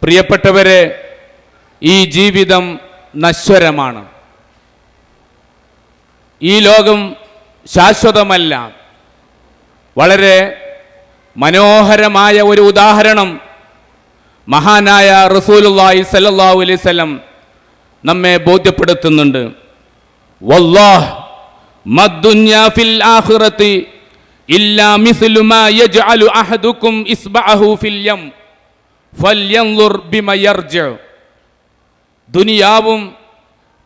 പ്രിയപ്പെട്ടവരെ, ഈ ജീവിതം നശ്വരമാണ്. ഈ ലോകം ശാശ്വതമല്ല. വളരെ മനോഹരമായ ഒരു ഉദാഹരണം മഹാനായ റസൂലുള്ളാഹി സ്വല്ലല്ലാഹു അലൈഹി വസല്ലം നമ്മെ ബോധ്യപ്പെടുത്തുന്നുണ്ട്. വല്ലാഹ് മദ്ദുന്യാ ഫിൽ ആഖിറതി ഇല്ലാ മിസ്ലു മാ യജ്അലു അഹദുക്കും ഇസ്ബഅഹു ഫിൽ യം ഫൽയൻദുർ ബിമാ യർജിഉ. ദുനിയാവും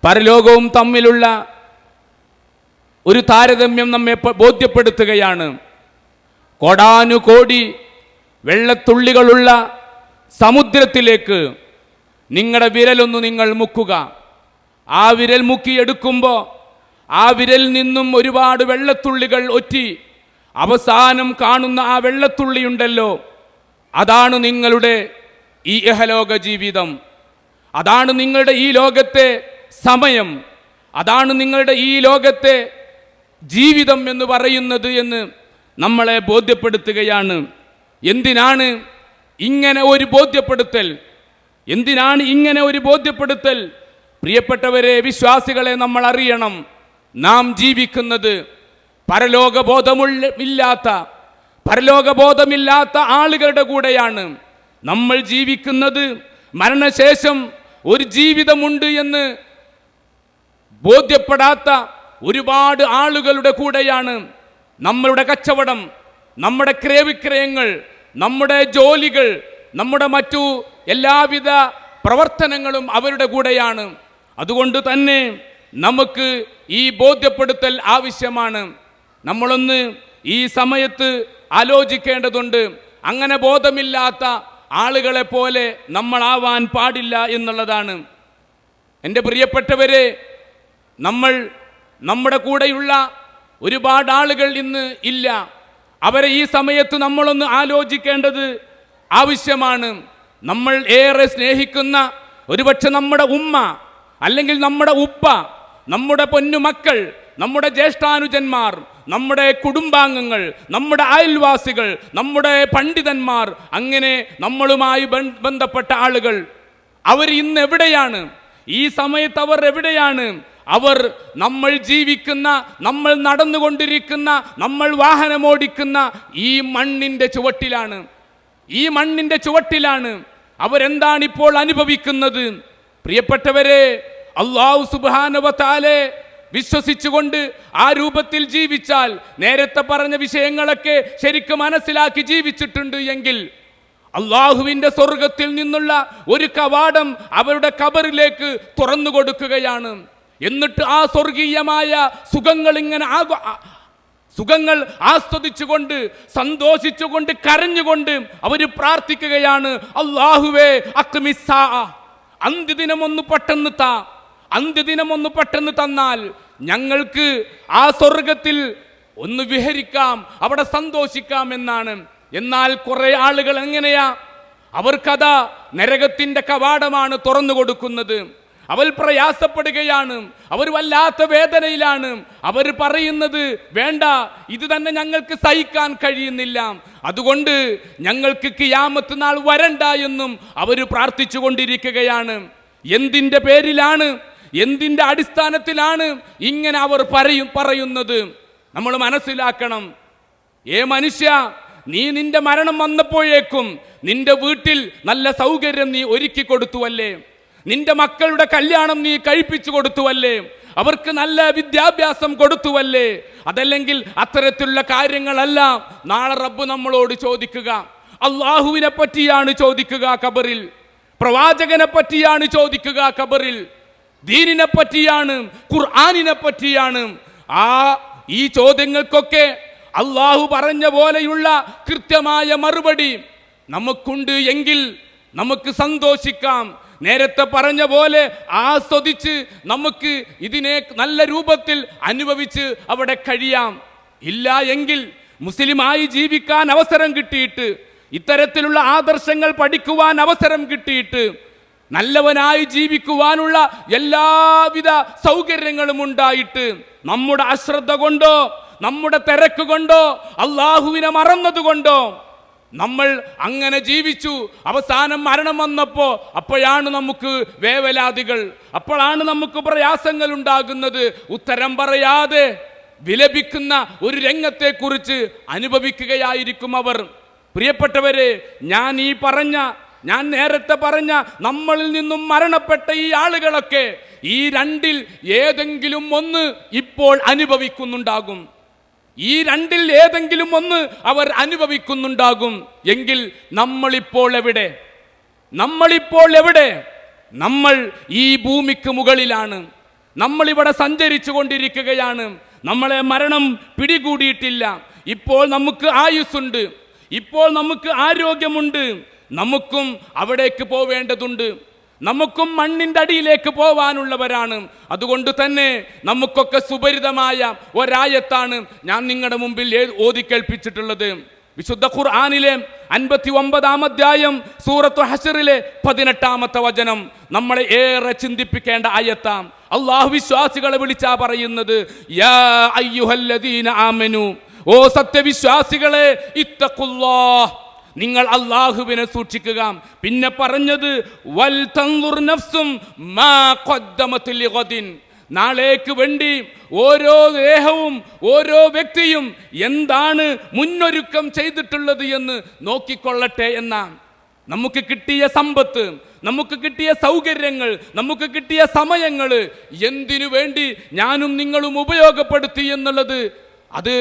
പരലോകവും തമ്മിലുള്ള ഒരു താരതമ്യം നമ്മെ ബോധ്യപ്പെടുത്തുകയാണ്. കോടാനുകോടി വെള്ളത്തുള്ളികളുള്ള സമുദ്രത്തിലേക്ക് നിങ്ങളുടെ വിരലൊന്ന് നിങ്ങൾ മുക്കുക. ആ വിരൽ മുക്കിയെടുക്കുമ്പോൾ ആ വിരലിൽ നിന്നും ഒരുപാട് വെള്ളത്തുള്ളികൾ ഒറ്റി അവസാനം കാണുന്ന ആ വെള്ളത്തുള്ളിയുണ്ടല്ലോ, അതാണ് നിങ്ങളുടെ ഈ ഇഹലോക ജീവിതം. അതാണ് നിങ്ങളുടെ ഈ ലോകത്തെ സമയം. അതാണ് നിങ്ങളുടെ ഈ ലോകത്തെ ജീവിതം എന്ന് പറയുന്നത് എന്ന് നമ്മളെ ബോധ്യപ്പെടുത്തുകയാണ്. എന്തിനാണ് ഇങ്ങനെ ഒരു ബോധ്യപ്പെടുത്തൽ? എന്തിനാണ് ഇങ്ങനെ ഒരു ബോധ്യപ്പെടുത്തൽ? പ്രിയപ്പെട്ടവരെ, വിശ്വാസികളെ, നമ്മൾ അറിയണം, നാം ജീവിക്കുന്നത് പരലോകബോധമില്ലാത്ത ആളുകളുടെ കൂടെയാണ്. നമ്മൾ ജീവിക്കുന്നത് മരണശേഷം ഒരു ജീവിതമുണ്ട് എന്ന് ബോധ്യപ്പെടാത്ത ഒരുപാട് ആളുകളുടെ കൂടെയാണ്. നമ്മളുടെ കച്ചവടം, നമ്മുടെ ക്രയവിക്രയങ്ങൾ, നമ്മുടെ ജോലികൾ, നമ്മുടെ മറ്റു എല്ലാവിധ പ്രവർത്തനങ്ങളും അവരുടെ കൂടെയാണ്. അതുകൊണ്ട് തന്നെ നമുക്ക് ഈ ബോധ്യപ്പെടുത്തൽ ആവശ്യമാണ്. നമ്മളൊന്ന് ഈ സമയത്ത് ആലോചിക്കേണ്ടതുണ്ട്. അങ്ങനെ ബോധമില്ലാത്ത ആളുകളെ പോലെ നമ്മളാവാൻ പാടില്ല എന്നുള്ളതാണ്. എൻ്റെ പ്രിയപ്പെട്ടവരെ, നമ്മുടെ കൂടെയുള്ള ഒരുപാട് ആളുകൾ ഇന്ന് ഇല്ല. അവരെ ഈ സമയത്ത് നമ്മളൊന്ന് ആലോചിക്കേണ്ടത് ആവശ്യമാണ്. നമ്മൾ ഏറെ സ്നേഹിക്കുന്ന ഒരുപക്ഷെ നമ്മുടെ ഉമ്മ, അല്ലെങ്കിൽ നമ്മുടെ ഉപ്പ, നമ്മുടെ പൊന്നുമക്കൾ, നമ്മുടെ ജ്യേഷ്ഠാനുജന്മാർ, നമ്മുടെ കുടുംബാംഗങ്ങൾ, നമ്മുടെ അയൽവാസികൾ, നമ്മുടെ പണ്ഡിതന്മാർ, അങ്ങനെ നമ്മളുമായി ബന്ധപ്പെട്ട ആളുകൾ, അവർ ഇന്ന് എവിടെയാണ്? ഈ സമയത്ത് അവർ എവിടെയാണ്? അവർ നമ്മൾ ജീവിക്കുന്ന, നമ്മൾ നടന്നുകൊണ്ടിരിക്കുന്ന, നമ്മൾ വാഹനമോടിക്കുന്ന ഈ മണ്ണിൻ്റെ ചുവട്ടിലാണ്. ഈ മണ്ണിൻ്റെ ചുവട്ടിലാണ്. അവരെന്താണ് ഇപ്പോൾ അനുഭവിക്കുന്നത്? പ്രിയപ്പെട്ടവരെ, അല്ലാഹു സുബ്ഹാനഹു വ തആലയെ വിശ്വസിച്ചുകൊണ്ട് ആ രൂപത്തിൽ ജീവിച്ചാൽ, നേരത്തെ പറഞ്ഞ വിഷയങ്ങളൊക്കെ ശരിക്കും മനസ്സിലാക്കി ജീവിച്ചിട്ടുണ്ട് എങ്കിൽ, അള്ളാഹുവിൻ്റെ സ്വർഗത്തിൽ നിന്നുള്ള ഒരു കവാടം അവരുടെ ഖബറിലേക്ക് തുറന്നു കൊടുക്കുകയാണ്. എന്നിട്ട് ആ സ്വർഗീയമായ സുഖങ്ങൾ ആസ്വദിച്ചുകൊണ്ട്, സന്തോഷിച്ചുകൊണ്ട്, കരഞ്ഞുകൊണ്ട് അവർ പ്രാർത്ഥിക്കുകയാണ്, അല്ലാഹുവേ അഖ്മിസ്സാ, അന്ത്യദിനം ഒന്ന് പെട്ടെന്ന് തന്നാൽ ഞങ്ങൾക്ക് ആ സ്വർഗത്തിൽ ഒന്ന് വിഹരിക്കാം, അവിടെ സന്തോഷിക്കാം എന്നാണ്. എന്നാൽ കുറെ ആളുകൾ എങ്ങനെയാ? അവർക്കതാ നരകത്തിന്റെ കവാടമാണ് തുറന്നു കൊടുക്കുന്നത്. അവർ പ്രയാസപ്പെടുകയാണ്, അവർ വല്ലാത്ത വേദനയിലാണ്. അവർ പറയുന്നത്, വേണ്ട, ഇത് തന്നെ ഞങ്ങൾക്ക് സഹിക്കാൻ കഴിയുന്നില്ല, അതുകൊണ്ട് ഞങ്ങൾക്ക് ഖിയാമത്ത് നാൾ വരണ്ട എന്നും അവർ പ്രാർത്ഥിച്ചു കൊണ്ടിരിക്കുകയാണ്. എന്തിൻ്റെ പേരിലാണ്, എന്തിൻ്റെ അടിസ്ഥാനത്തിലാണ് ഇങ്ങനെ അവർ പറയുന്നത്? നമ്മൾ മനസ്സിലാക്കണം. മനുഷ്യ, നീ നിന്റെ മരണം വന്നപ്പോഴേക്കും നിന്റെ വീട്ടിൽ നല്ല സൗകര്യം നീ ഒരുക്കി കൊടുത്തുവല്ലേ? നിന്റെ മക്കളുടെ കല്യാണം നീ കഴിപ്പിച്ചു കൊടുത്തുവല്ലേ? അവർക്ക് നല്ല വിദ്യാഭ്യാസം കൊടുത്തുവല്ലേ? അതല്ലെങ്കിൽ അത്തരത്തിലുള്ള കാര്യങ്ങളല്ല നാളെ റബ്ബ് നമ്മളോട് ചോദിക്കുക. അള്ളാഹുവിനെ പറ്റിയാണ് ചോദിക്കുക ഖബറിൽ, പ്രവാചകനെ പറ്റിയാണ് ചോദിക്കുക ഖബറിൽ, ദീനിനെ പറ്റിയാണ്, ഖുർആനിനെ പറ്റിയാണ്. ഈ ചോദ്യങ്ങൾക്കൊക്കെ അള്ളാഹു പറഞ്ഞ പോലെയുള്ള കൃത്യമായ മറുപടി നമുക്കുണ്ട് എങ്കിൽ നമുക്ക് സന്തോഷിക്കാം. നേരത്തെ പറഞ്ഞ പോലെ ആസ്വദിച്ച് നമുക്ക് ഇതിനെ നല്ല രൂപത്തിൽ അനുഭവിച്ച് അവിടെ കഴിയാം. ഇല്ല എങ്കിൽ മുസ്ലിമായി ജീവിക്കാൻ അവസരം കിട്ടിയിട്ട്, ഇത്തരത്തിലുള്ള ആദർശങ്ങൾ പഠിക്കുവാൻ അവസരം കിട്ടിയിട്ട്, നല്ലവനായി ജീവിക്കുവാനുള്ള എല്ലാവിധ സൗകര്യങ്ങളും ഉണ്ടായിട്ട്, നമ്മുടെ അശ്രദ്ധ കൊണ്ടോ, നമ്മുടെ തിരക്ക് കൊണ്ടോ, അള്ളാഹുവിനെ മറന്നതുകൊണ്ടോ നമ്മൾ അങ്ങനെ ജീവിച്ചു. അവസാനം മരണം വന്നപ്പോ അപ്പോഴാണ് നമുക്ക് വേവലാതികൾ, അപ്പോഴാണ് നമുക്ക് പ്രയാസങ്ങൾ ഉണ്ടാകുന്നത്. ഉത്തരം പറയാതെ വിലപിക്കുന്ന ഒരു രംഗത്തെക്കുറിച്ച് അനുഭവിക്കുകയായിരിക്കും അവർ. പ്രിയപ്പെട്ടവരെ, ഞാൻ നേരത്തെ പറഞ്ഞ നമ്മളിൽ നിന്നും മരണപ്പെട്ട ഈ ആളുകളൊക്കെ ഈ രണ്ടിൽ ഏതെങ്കിലും ഒന്ന് ഇപ്പോൾ അനുഭവിക്കുന്നുണ്ടാകും. ഈ രണ്ടിൽ ഏതെങ്കിലും ഒന്ന് അവർ അനുഭവിക്കുന്നുണ്ടാകും. എങ്കിൽ നമ്മളിപ്പോൾ എവിടെ? നമ്മൾ ഈ ഭൂമിക്ക് മുകളിലാണ്. നമ്മളിവിടെ സഞ്ചരിച്ചു കൊണ്ടിരിക്കുകയാണ്. നമ്മളെ മരണം പിടികൂടിയിട്ടില്ല. ഇപ്പോൾ നമുക്ക് ആയുസ്സുണ്ട്, ഇപ്പോൾ നമുക്ക് ആരോഗ്യമുണ്ട്. നമുക്കും അവിടേക്ക് പോവേണ്ടതുണ്ട്. നമുക്കും മണ്ണിൻ്റെ അടിയിലേക്ക് പോവാനുള്ളവരാണ്. അതുകൊണ്ട് തന്നെ നമുക്കൊക്കെ സുപരിതമായ ഒരായത്താണ് ഞാൻ നിങ്ങളുടെ മുമ്പിൽ ഓതിക്കേൽപ്പിച്ചിട്ടുള്ളത്. വിശുദ്ധ ഖുർആനിലെ 59-ാം അധ്യായം സൂറത്തു ഹശറിലെ 18-ാമത്തെ വചനം നമ്മളെ ഏറെ ചിന്തിപ്പിക്കേണ്ട ആയത്താം. അള്ളാഹു വിശ്വാസികളെ വിളിച്ചാ പറയുന്നത്, യാ അയ്യുഹല്ലദീന ആമനു, ഓ സത്യവിശ്വാസികളെ, ഇത്തഖുല്ലാഹ്, നിങ്ങൾ അള്ളാഹുവിനെ സൂക്ഷിക്കുക. പിന്നെ പറഞ്ഞത് വൽ തൻദുർ നഫ്സും മാ ഖദ്ദമത് ലിഗദിൻ, നാളേക്ക് വേണ്ടി ഓരോ ദേഹവും ഓരോ വ്യക്തിയും എന്താണ് മുന്നൊരുക്കം ചെയ്തിട്ടുള്ളത് എന്ന് നോക്കിക്കൊള്ളട്ടെ എന്നാണ്. നമുക്ക് കിട്ടിയ സമ്പത്ത്, നമുക്ക് കിട്ടിയ സൗകര്യങ്ങൾ, നമുക്ക് കിട്ടിയ സമയങ്ങൾ എന്തിനു വേണ്ടി ഞാനും നിങ്ങളും ഉപയോഗപ്പെടുത്തി എന്നുള്ളത് അത്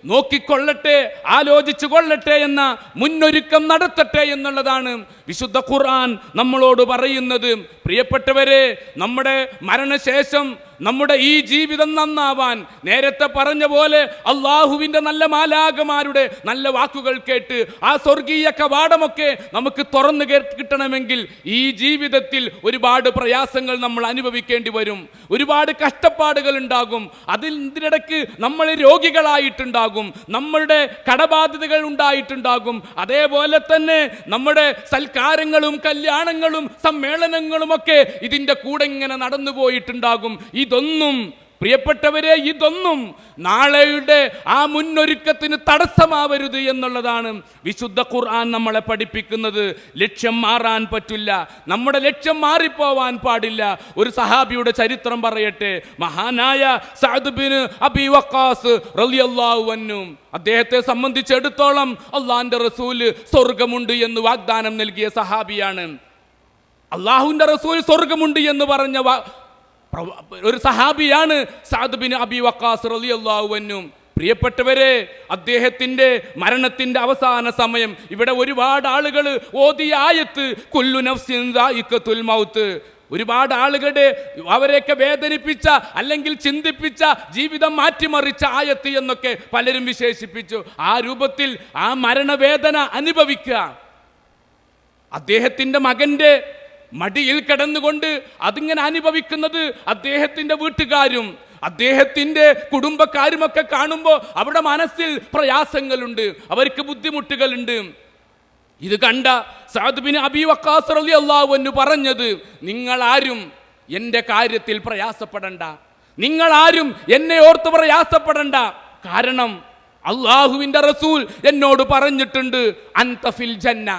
നോക്കിക്കൊള്ളട്ടെ, ആലോചിച്ചു കൊള്ളട്ടെ എന്ന മുന്നൊരുക്കം നടത്തട്ടെ എന്നുള്ളതാണ് വിശുദ്ധ ഖുർആൻ നമ്മളോട് പറയുന്നത്. പ്രിയപ്പെട്ടവരെ, നമ്മുടെ മരണശേഷം നമ്മുടെ ഈ ജീവിതം നന്നാവാൻ നേരത്തെ പറഞ്ഞ പോലെ അള്ളാഹുവിൻ്റെ നല്ല മാലാഖമാരുടെ നല്ല വാക്കുകൾ കേട്ട് ആ സ്വർഗീയ കവാടമൊക്കെ നമുക്ക് തുറന്നു കിട്ടണമെങ്കിൽ ഈ ജീവിതത്തിൽ ഒരുപാട് പ്രയാസങ്ങൾ നമ്മൾ അനുഭവിക്കേണ്ടി വരും, ഒരുപാട് കഷ്ടപ്പാടുകൾ ഉണ്ടാകും. ഇതിനിടയ്ക്ക് നമ്മൾ രോഗികളായിട്ടുണ്ടാകും, നമ്മളുടെ കടബാധ്യതകൾ ഉണ്ടായിട്ടുണ്ടാകും. അതേപോലെ തന്നെ നമ്മുടെ സൽക്കാരങ്ങളും കല്യാണങ്ങളും സമ്മേളനങ്ങളും ഒക്കെ ഇതിൻ്റെ കൂടെ ഇങ്ങനെ നടന്നു പോയിട്ടുണ്ടാകും. ഇതൊന്നും പ്രിയപ്പെട്ടവരെ, ഇതൊന്നും നാളെയുടെ ആ മുന്നൊരുക്കത്തിന് തടസ്സമാവരുത് എന്നുള്ളതാണ് വിശുദ്ധ ഖുർആൻ നമ്മളെ പഠിപ്പിക്കുന്നത്. ലക്ഷ്യം മാറാൻ പറ്റില്ല, നമ്മുടെ ലക്ഷ്യം മാറിപ്പോവാൻ പാടില്ല. ഒരു സഹാബിയുടെ ചരിത്രം പറയട്ടെ. മഹാനായ സഅദ് ബിൻ അബി വഖാസ് റളിയല്ലാഹു അൻഹു, അദ്ദേഹത്തെ സംബന്ധിച്ചിടത്തോളം അള്ളാഹിന്റെ റസൂല് സ്വർഗമുണ്ട് എന്ന് വാഗ്ദാനം നൽകിയ സഹാബിയാണ്. അള്ളാഹുവിന്റെ റസൂൽ സ്വർഗമുണ്ട് എന്ന് പറഞ്ഞ ഒരു സഹാബിയാണ് സഅദ് ബിൻ അബി വഖാസ് റളിയല്ലാഹു അൻഹു. പ്രിയപ്പെട്ടവരെ, അദ്ദേഹത്തിന്റെ മരണത്തിന്റെ അവസാന സമയം ഇവിടെ ഒരുപാട് ആളുകൾ ഓതിയ ആയത്ത് കുല്ലു നഫ്സിൻ ദായിഖത്തുൽ മൗത്ത്, ഒരുപാട് ആളുകളുടെ അവരെയൊക്കെ വേദനിപ്പിച്ച അല്ലെങ്കിൽ ചിന്തിപ്പിച്ച, ജീവിതം മാറ്റിമറിച്ച ആയത്ത് എന്നൊക്കെ പലരും വിശേഷിപ്പിച്ചു. ആ രൂപത്തിൽ ആ മരണവേദന അനുഭവിക്കുക, അദ്ദേഹത്തിന്റെ മകന്റെ മടിയിൽ കിടന്നുകൊണ്ട് അതിങ്ങനെ അനുഭവിക്കുന്നത് അദ്ദേഹത്തിന്റെ വീട്ടുകാരും അദ്ദേഹത്തിന്റെ കുടുംബക്കാരുമൊക്കെ കാണുമ്പോൾ അവിടെ മനസ്സിൽ പ്രയാസങ്ങളുണ്ട്, അവർക്ക് ബുദ്ധിമുട്ടുകളുണ്ട്. ഇത് കണ്ട സഅദ് ബിൻ അബി വഖാസ് റളിയല്ലാഹു അൻഹു പറഞ്ഞത്, നിങ്ങളാരും എൻ്റെ കാര്യത്തിൽ പ്രയാസപ്പെടണ്ട, നിങ്ങളാരും എന്നെ ഓർത്ത് പ്രയാസപ്പെടണ്ട. കാരണം അള്ളാഹുവിൻ്റെ റസൂൽ എന്നോട് പറഞ്ഞിട്ടുണ്ട്, അൻത ഫിൽ ജന്ന,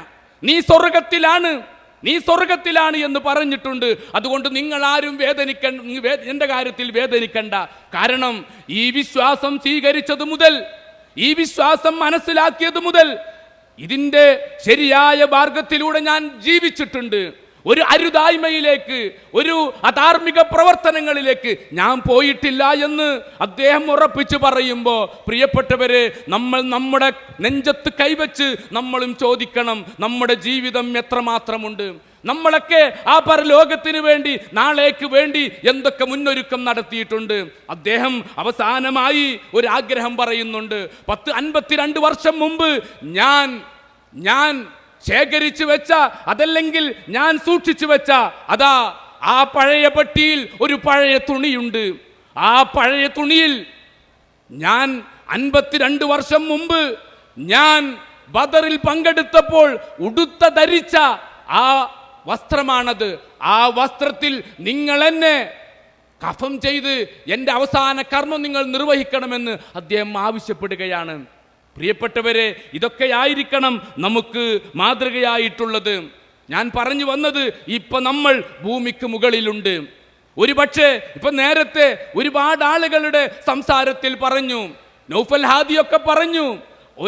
നീ സ്വർഗത്തിലാണ് എന്ന് പറഞ്ഞിട്ടുണ്ട്. അതുകൊണ്ട് നിങ്ങൾ ആരും എൻ്റെ കാര്യത്തിൽ വേദനിക്കണ്ട. കാരണം ഈ വിശ്വാസം സ്വീകരിച്ചത് മുതൽ, ഈ വിശ്വാസം മനസ്സിലാക്കിയത് മുതൽ ഇതിൻ്റെ ശരിയായ മാർഗത്തിലൂടെ ഞാൻ ജീവിച്ചിട്ടുണ്ട്. ഒരു അരുതായ്മയിലേക്ക്, ഒരു അധാർമിക പ്രവർത്തനങ്ങളിലേക്ക് ഞാൻ പോയിട്ടില്ല എന്ന് അദ്ദേഹം ഉറപ്പിച്ചു പറയുമ്പോൾ, പ്രിയപ്പെട്ടവരെ, നമ്മൾ നമ്മുടെ നെഞ്ചത്ത് കൈവച്ച് നമ്മളും ചോദിക്കണം, നമ്മുടെ ജീവിതം എത്രമാത്രമുണ്ട്? നമ്മളൊക്കെ ആ പരലോകത്തിന് വേണ്ടി, നാളേക്ക് വേണ്ടി എന്തൊക്കെ മുന്നൊരുക്കം നടത്തിയിട്ടുണ്ട്? അദ്ദേഹം അവസാനമായി ഒരു ആഗ്രഹം പറയുന്നുണ്ട്. 52 വർഷം മുമ്പ് ഞാൻ ശേഖരിച്ചു വെച്ച, അതല്ലെങ്കിൽ ഞാൻ സൂക്ഷിച്ചു വെച്ച അതാ ആ പഴയ പെട്ടിയിൽ ഒരു പഴയ തുണിയുണ്ട്. ആ പഴയ തുണിയിൽ ഞാൻ 52 വർഷം മുമ്പ് ഞാൻ ബദറിൽ പങ്കെടുത്തപ്പോൾ ധരിച്ച ആ വസ്ത്രമാണത്. ആ വസ്ത്രത്തിൽ നിങ്ങൾ എന്നെ കഫം ചെയ്ത് എൻ്റെ അവസാന കർമ്മം നിങ്ങൾ നിർവഹിക്കണമെന്ന് അദ്ദേഹം ആവശ്യപ്പെടുകയാണ്. പ്രിയപ്പെട്ടവരെ, ഇതൊക്കെയായിരിക്കണം നമുക്ക് മാതൃകയായിട്ടുള്ളത്. ഞാൻ പറഞ്ഞു വന്നത്, ഇപ്പൊ നമ്മൾ ഭൂമിക്ക് മുകളിലുണ്ട്. ഒരുപക്ഷെ ഇപ്പൊ നേരത്തെ ഒരുപാട് ആളുകളുടെ സംസാരത്തിൽ പറഞ്ഞു, നൗഫൽ ഹാദിയൊക്കെ പറഞ്ഞു,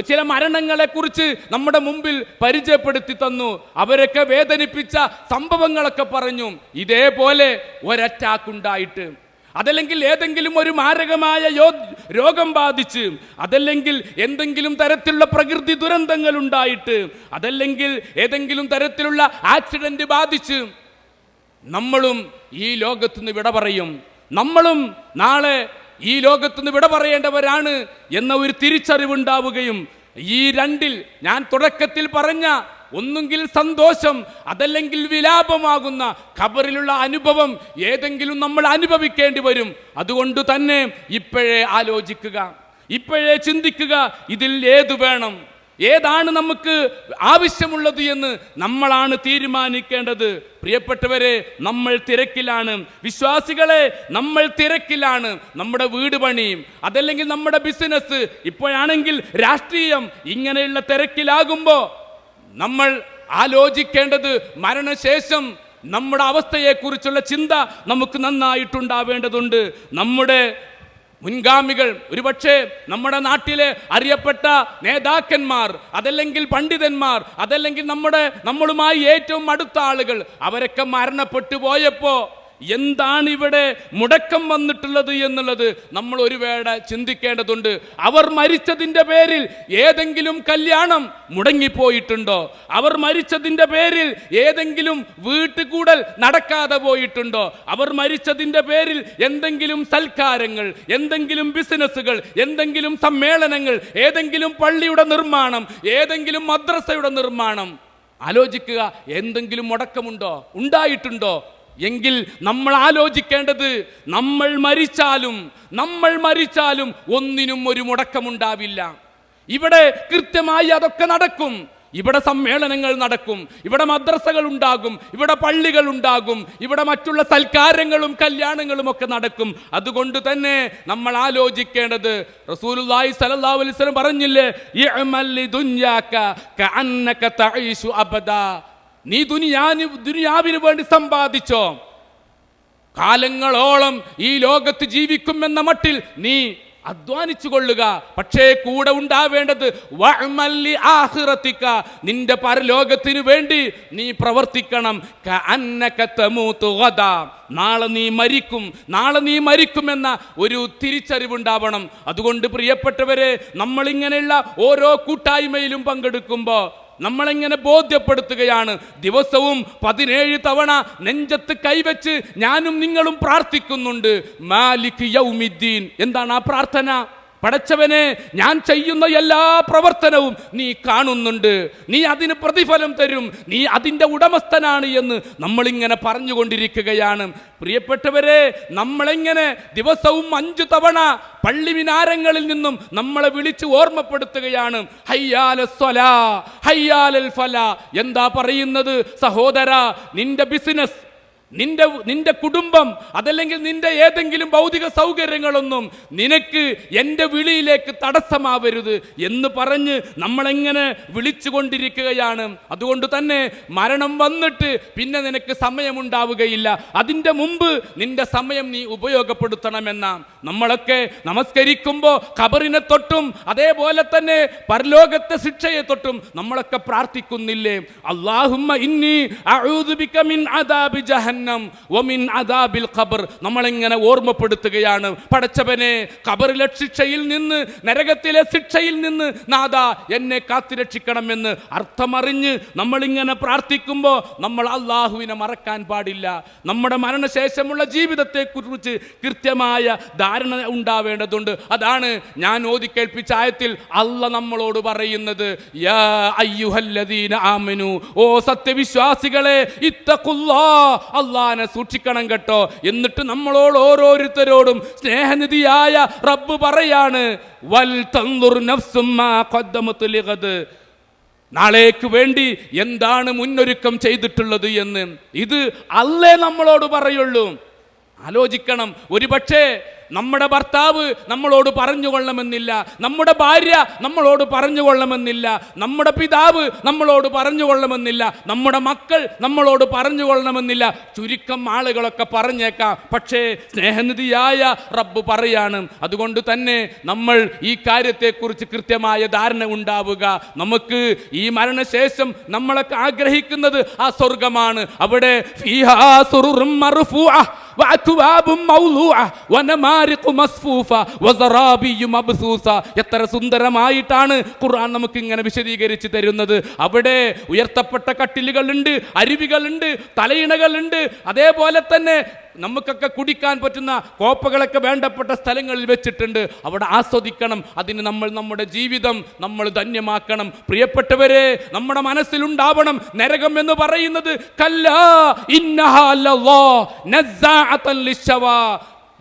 ചില മരണങ്ങളെ കുറിച്ച് നമ്മുടെ മുമ്പിൽ പരിചയപ്പെടുത്തി തന്നു, അവരൊക്കെ വേദനിപ്പിച്ച സംഭവങ്ങളൊക്കെ പറഞ്ഞു. ഇതേപോലെ ഒരറ്റാക്കുണ്ടായിട്ട്, അതല്ലെങ്കിൽ ഏതെങ്കിലും ഒരു മാരകമായ രോഗം ബാധിച്ച്, അതല്ലെങ്കിൽ എന്തെങ്കിലും തരത്തിലുള്ള പ്രകൃതി ദുരന്തങ്ങൾ ഉണ്ടായിട്ട്, അതല്ലെങ്കിൽ ഏതെങ്കിലും തരത്തിലുള്ള ആക്സിഡന്റ് ബാധിച്ച് നമ്മളും ഈ ലോകത്തുനിന്ന് വിട പറയും. നമ്മളും നാളെ ഈ ലോകത്തുനിന്ന് വിട പറയേണ്ടവരാണ് എന്ന ഒരു തിരിച്ചറിവുണ്ടാവുകയും, ഈ രണ്ടിൽ ഞാൻ തുടക്കത്തിൽ പറഞ്ഞ ഒന്നുകിൽ സന്തോഷം, അതല്ലെങ്കിൽ വിലാപമാകുന്ന ഖബറിലുള്ള അനുഭവം ഏതെങ്കിലും നമ്മൾ അനുഭവിക്കേണ്ടി വരും. അതുകൊണ്ട് തന്നെ ഇപ്പോഴേ ആലോചിക്കുക, ഇപ്പോഴേ ചിന്തിക്കുക, ഇതിൽ ഏത് വേണം, ഏതാണ് നമുക്ക് ആവശ്യമുള്ളത് എന്ന് നമ്മളാണ് തീരുമാനിക്കേണ്ടത്. പ്രിയപ്പെട്ടവരെ, നമ്മൾ തിരക്കിലാണ്. വിശ്വാസികളെ, നമ്മൾ തിരക്കിലാണ്. നമ്മുടെ വീട് പണിയും, അതല്ലെങ്കിൽ നമ്മുടെ ബിസിനസ്, ഇപ്പോഴാണെങ്കിൽ രാഷ്ട്രീയം, ഇങ്ങനെയുള്ള തിരക്കിലാകുമ്പോൾ നമ്മൾ ആലോചിക്കേണ്ടത് മരണശേഷം നമ്മുടെ അവസ്ഥയെക്കുറിച്ചുള്ള ചിന്ത നമുക്ക് നന്നായിട്ടുണ്ടാവേണ്ടതുണ്ട്. നമ്മുടെ മുൻഗാമികൾ, ഒരുപക്ഷെ നമ്മുടെ നാട്ടിലെ അറിയപ്പെട്ട നേതാക്കന്മാർ, അതല്ലെങ്കിൽ പണ്ഡിതന്മാർ, അതല്ലെങ്കിൽ നമ്മളുമായി ഏറ്റവും അടുത്ത ആളുകൾ, അവരൊക്കെ മരണപ്പെട്ടു പോയപ്പോൾ എന്താണ് ഇവിടെ മുടക്കം വന്നിട്ടുള്ളത് എന്നുള്ളത് നമ്മൾ ഒരു വേള ചിന്തിക്കേണ്ടതുണ്ട്. അവർ മരിച്ചതിൻ്റെ പേരിൽ ഏതെങ്കിലും കല്യാണം മുടങ്ങിപ്പോയിട്ടുണ്ടോ? അവർ മരിച്ചതിൻ്റെ പേരിൽ ഏതെങ്കിലും വീട്ടുകൂടൽ നടക്കാതെ പോയിട്ടുണ്ടോ? അവർ മരിച്ചതിൻ്റെ പേരിൽ എന്തെങ്കിലും സൽക്കാരങ്ങൾ, എന്തെങ്കിലും ബിസിനസ്സുകൾ, എന്തെങ്കിലും സമ്മേളനങ്ങൾ, ഏതെങ്കിലും പള്ളിയുടെ നിർമ്മാണം, ഏതെങ്കിലും മദ്രസയുടെ നിർമ്മാണം, ആലോചിക്കുക, എന്തെങ്കിലും മുടക്കമുണ്ടോ, ഉണ്ടായിട്ടുണ്ടോ? എങ്കിൽ നമ്മൾ ആലോചിക്കേണ്ടത്, നമ്മൾ മരിച്ചാലും ഒന്നിനും ഒരു മുടക്കമുണ്ടാവില്ല. ഇവിടെ കൃത്യമായി അതൊക്കെ നടക്കും. ഇവിടെ സമ്മേളനങ്ങൾ നടക്കും, ഇവിടെ മദ്രസകൾ ഉണ്ടാകും, ഇവിടെ പള്ളികൾ ഉണ്ടാകും, ഇവിടെ മറ്റുള്ള സൽക്കാരങ്ങളും കല്യാണങ്ങളും ഒക്കെ നടക്കും. അതുകൊണ്ട് തന്നെ നമ്മൾ ആലോചിക്കേണ്ടത്, റസൂലുള്ളാഹി സ്വല്ലല്ലാഹു അലൈഹി വസല്ലം പറഞ്ഞില്ലേ, ഇഅ്മൽ ലിദുൻയാക കഅന്നക തഈശു അബദാ, നീ ദുനിയാവിന് വേണ്ടി സമ്പാദിച്ചോ, കാലങ്ങളോളം ഈ ലോകത്ത് ജീവിക്കുമെന്ന മട്ടിൽ നീ അധ്വാനിച്ചു കൊള്ളുക. പക്ഷേ കൂടെ ഉണ്ടാവേണ്ടത് വഅ്മൽ ലിആഖിറതിക, നിന്റെ പരലോകത്തിനു വേണ്ടി നീ പ്രവർത്തിക്കണം. കഅന്നക തമൂതു ഗദാ, നാളെ നീ മരിക്കുമെന്ന ഒരു തിരിച്ചറിവുണ്ടാവണം. അതുകൊണ്ട് പ്രിയപ്പെട്ടവരെ, നമ്മളിങ്ങനെയുള്ള ഓരോ കൂട്ടായ്മയിലും പങ്കെടുക്കുമ്പോൾ നമ്മളെങ്ങനെ ബോധ്യപ്പെടുത്തുകയാണ്, ദിവസവും 17 തവണ നെഞ്ചത്ത് കൈവച്ച് ഞാനും നിങ്ങളും പ്രാർത്ഥിക്കുന്നുണ്ട്, മാലിക് യൗമിദ്ദീൻ. എന്താണ് ആ പ്രാർത്ഥന? പടച്ചവനെ, ഞാൻ ചെയ്യുന്ന എല്ലാ പ്രവർത്തനവും നീ കാണുന്നുണ്ട്, നീ അതിന് പ്രതിഫലം തരും, നീ അതിൻ്റെ ഉടമസ്ഥനാണ് എന്ന് നമ്മളിങ്ങനെ പറഞ്ഞുകൊണ്ടിരിക്കുകയാണ്. പ്രിയപ്പെട്ടവരെ, നമ്മളെങ്ങനെ ദിവസവും 5 തവണ പള്ളി മിനാരങ്ങളിൽ നിന്നും നമ്മളെ വിളിച്ച് ഓർമ്മപ്പെടുത്തുകയാണ്, ഹയ്യാലസ് സ്വലാ ഹയ്യാലൽ ഫലാ. എന്താ പറയുന്നത്? സഹോദരാ, നിന്റെ ബിസിനസ്, നിന്റെ കുടുംബം, അതല്ലെങ്കിൽ നിന്റെ ഏതെങ്കിലും ഭൗതിക സൗകര്യങ്ങളൊന്നും നിനക്ക് എൻ്റെ വിളിയിലേക്ക് തടസ്സമാവരുത് എന്ന് പറഞ്ഞ് നമ്മളെങ്ങനെ വിളിച്ചുകൊണ്ടിരിക്കുകയാണ്. അതുകൊണ്ട് തന്നെ മരണം വന്നിട്ട് പിന്നെ നിനക്ക് സമയമുണ്ടാവുകയില്ല, അതിൻ്റെ മുമ്പ് നിന്റെ സമയം നീ ഉപയോഗപ്പെടുത്തണമെന്ന. നമ്മളൊക്കെ നമസ്കരിക്കുമ്പോൾ ഖബറിനെ തൊട്ടും അതേപോലെ തന്നെ പരലോകത്തെ ശിക്ഷയെ തൊട്ടും നമ്മളൊക്കെ പ്രാർത്ഥിക്കുന്നില്ലേ? അല്ലാഹുമ്മ ഇന്നി അഊദു ബിക മിൻ അദാബി ജഹന്നം വമിൻ അദാബിൽ ഖബർ. നമ്മളെങ്ങനെ ഓർമ്മപ്പെടുത്തുകയാണ്, പടച്ചവനെ, ഖബറിലെ ശിക്ഷയിൽ നിന്ന്, നരകത്തിലെ ശിക്ഷയിൽ നിന്ന് നാഥാ എന്നെ കാത്തുരക്ഷിക്കണമെന്ന് അർത്ഥമറിഞ്ഞ് നമ്മളിങ്ങനെ പ്രാർത്ഥിക്കുമ്പോൾ നമ്മൾ അള്ളാഹുവിനെ മറക്കാൻ പാടില്ല. നമ്മുടെ മരണശേഷമുള്ള ജീവിതത്തെക്കുറിച്ച് കൃത്യമായ ധാരണ ഉണ്ടാവേണ്ടതുണ്ട്. അതാണ് ഞാൻ ഓതിക്കേൽപ്പിച്ച ആയത്തിൽ അള്ളാഹ് നമ്മളോട് പറയുന്നത്, യാ അയ്യുഹല്ലദീന ആമനു, ഓ സത്യവിശ്വാസികളെ, ഇത്തഖുല്ലാഹ്, അള്ളാനെ സൂക്ഷിക്കണം കേട്ടോ. എന്നിട്ട് നമ്മളോട് ഓരോരുത്തരോടും സ്നേഹനിധിയായ റബ്ബ് പറയാണ്, വൽ തൻദുർ നഫ്സും മാ ഖദ്ദമത് ലിഗദ്, നാളേക്ക് വേണ്ടി എന്താണ് മുന്നൊരുക്കം ചെയ്തിട്ടുള്ളത് എന്ന്. ഇത് അള്ളേ നമ്മളോട് പറയുള്ളൂ. ആലോചിക്കണം. ഒരുപക്ഷേ നമ്മുടെ ഭർത്താവ് നമ്മളോട് പറഞ്ഞുകൊള്ളണമെന്നില്ല, നമ്മുടെ ഭാര്യ നമ്മളോട് പറഞ്ഞുകൊള്ളണമെന്നില്ല, നമ്മുടെ പിതാവ് നമ്മളോട് പറഞ്ഞുകൊള്ളണമെന്നില്ല, നമ്മുടെ മക്കൾ നമ്മളോട് പറഞ്ഞുകൊള്ളണമെന്നില്ല. ചുരുക്കം ആളുകളൊക്കെ പറഞ്ഞേക്കാം, പക്ഷേ സ്നേഹനിധിയായ റബ്ബ് പറയാണ്. അതുകൊണ്ട് തന്നെ നമ്മൾ ഈ കാര്യത്തെക്കുറിച്ച് കൃത്യമായ ധാരണ ഉണ്ടാവുക. നമുക്ക് ഈ മരണശേഷം നമ്മളൊക്കെ ആഗ്രഹിക്കുന്നത് ആ സ്വർഗമാണ്. അവിടെ ഫീഹാ സുറുറും മർഫൂഅ വഅക്വാബും മൗലൂഅ വനമാരിഖു മസ്ഫൂഫ വസറാബിയു മബ്സൂസ. എത്ര സുന്ദരമായിട്ടാണ് ഖുർആൻ നമുക്ക് ഇങ്ങനെ വിശദീകരിച്ച് തരുന്നത്. അവിടെ ഉയർത്തപ്പെട്ട കട്ടിലുകളുണ്ട്, അരുവികളുണ്ട്, തലയിണകളുണ്ട്. അതേപോലെ തന്നെ നമുക്കൊക്കെ കുടിക്കാൻ പറ്റുന്ന കോപ്പകളൊക്കെ വേണ്ടപ്പെട്ട സ്ഥലങ്ങളിൽ വെച്ചിട്ടുണ്ട്. അവിടെ ആസ്വദിക്കണം. അതിന് നമ്മൾ നമ്മുടെ ജീവിതം നമ്മൾ ധന്യമാക്കണം. പ്രിയപ്പെട്ടവരെ, നമ്മുടെ മനസ്സിലുണ്ടാവണം നരകം എന്ന് പറയുന്നത് കല്ലാ ഇന്നഹാ ലല്ലാ നസ്സാഅതൻ ലിശ്ശവാ.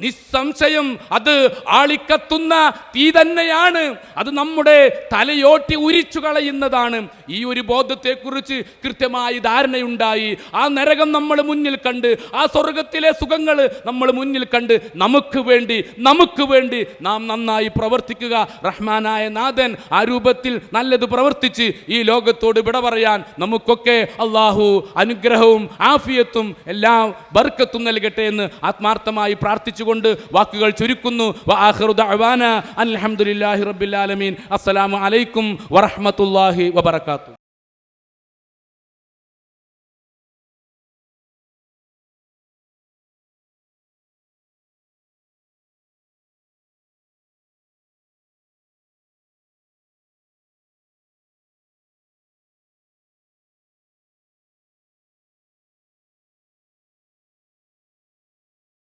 നിസ്സംശയം അത് ആളിക്കത്തുന്ന തീ തന്നെയാണ്. അത് നമ്മുടെ തലയോട്ടി ഉരിച്ചു കളയുന്നതാണ്. ഈ ഒരു ബോധത്തെക്കുറിച്ച് കൃത്യമായി ധാരണയുണ്ടായി. ആ നരകം നമ്മൾ മുന്നിൽ കണ്ട്, ആ സ്വർഗത്തിലെ സുഖങ്ങൾ നമ്മൾ മുന്നിൽ കണ്ട്, നമുക്ക് വേണ്ടി നാം നന്നായി പ്രവർത്തിക്കുക. റഹ്മാനായ നാഥൻ ആ രൂപത്തിൽ നല്ലത് പ്രവർത്തിച്ച് ഈ ലോകത്തോട് വിട പറയാൻ നമുക്കൊക്കെ അള്ളാഹു അനുഗ്രഹവും ആഫിയത്തും എല്ലാം ബർക്കത്തും നൽകട്ടെ എന്ന് ആത്മാർത്ഥമായി പ്രാർത്ഥിച്ചു വാക്കുകൾ ചുരുക്കുന്നു. വആഖിറു ദഅവാന അൽഹംദുലില്ലാഹി റബ്ബിൽ ആലമീൻ. അസ്സലാമു അലൈക്കും വറഹ്മത്തുള്ളാഹി വബറകാതുഹു.